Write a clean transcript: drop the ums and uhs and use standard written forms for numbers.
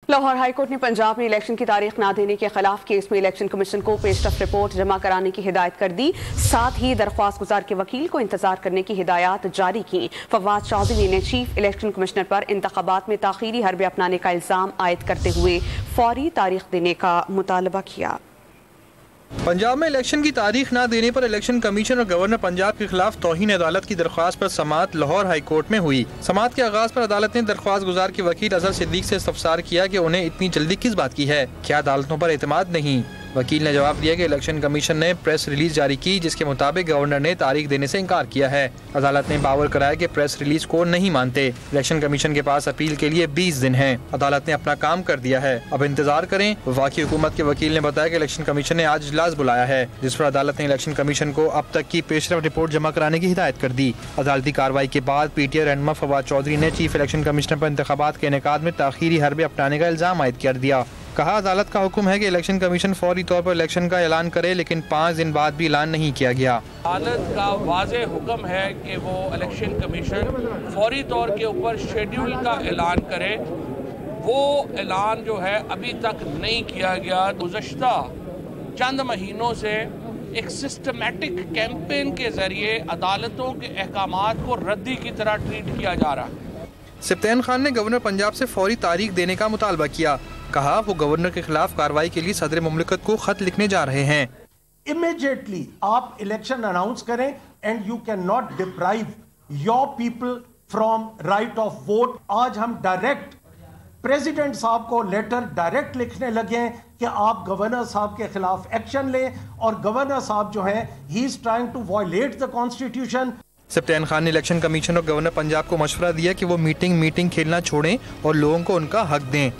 Lahore high court نے پنجاب میں election کی تاریخ نہ دینے کے خلاف کیس میں الیکشن کمیشن کو پیشرفت رپورٹ جمع کرانے کی ہدایت کر دی. ساتھ ہی درخواست گزار کے وکیل کو انتظار کرنے کی ہدایات جاری کی. فواد چودھری نے چیف الیکشن کمشنر پر انتخابات میں تاخیری حربے اپنانے کا الزام عائد کرتے ہوئے فوری تاریخ دینے کا مطالبہ کیا. پنجاب میں الیکشن کی تاریخ نہ دینے پر الیکشن کمیشن اور گورنر پنجاب کے خلاف توہین عدالت کی درخواست پر سماعت لاہور ہائی کورٹ میں ہوئی. سماعت کے آغاز پر عدالت نے درخواست گزار کے وکیل اظہر صدیق سے استفسار کیا کہ انہیں اتنی جلدی کس بات کی ہے, کیا عدالتوں پر اعتماد نہیں. وکیل نے جواب دیا کہ الیکشن کمیشن نے پریس ریلیز جاری کی جس کے مطابق گورنر نے تاریخ دینے سے انکار کیا ہے. عدالت نے باور کرایا کہ پریس ریلیز کو نہیں مانتے. الیکشن کمیشن کے پاس اپیل کے لیے 20 دن ہیں. عدالت نے اپنا کام کر دیا ہے, اب انتظار کریں. وفاقی حکومت کے وکیل نے بتایا کہ الیکشن کمیشن نے آج اجلاس بلایا ہے جس پر عدالت نے الیکشن کمیشن کو اب تک کی پیشرفت رپورٹ جمع کرانے کی ہدایت کر دی. عدالتی کارروائی کے بعد پی ٹی آئی رہنما فواد چودھری نے چیف الیکشن کمشنر پر انتخابات کے انعقاد میں تاخیری حربے اپنانے کا الزام عائد کر دیا. کہا عدالت کا حکم ہے کہ الیکشن کمیشن فوری طور پر الیکشن کا اعلان کرے, لیکن 5 دن بعد بھی اعلان نہیں کیا گیا. عدالت کا واضح حکم ہے کہ وہ الیکشن کمیشن فوری طور کے اوپر شیڈیول کا اعلان کرے. وہ اعلان جو ہے ابھی تک نہیں کیا گیا. گزشتہ چند مہینوں سے ایک سسٹمیٹک کیمپین کے ذریعے عدالتوں کے احکامات کو ردی کی طرح ٹریٹ کیا جا رہا ہے. سبطین خان نے گورنر پنجاب سے فوری تاریخ دینے کا مطالبہ کیا. کہا وہ گورنر کے خلاف کارروائی کے لیے صدر مملکت کو خط لکھنے جا رہے ہیں. امیڈیٹلی آپ الیکشن اناؤنس کریں and you can not deprive your people from right of vote. آج ہم ڈائریکٹ پریزیڈنٹ صاحب کو لیٹر ڈائریکٹ لکھنے لگے ہیں کہ آپ گورنر صاحب کے خلاف ایکشن لیں, اور گورنر صاحب جو ہیں he is trying to violate the constitution. Sibtain Khan نے الیکشن کمیشن اور گورنر پنجاب کو مشورہ دیا کہ وہ میٹنگ کھیلنا چھوڑیں اور لوگوں کو ان کا حق دیں.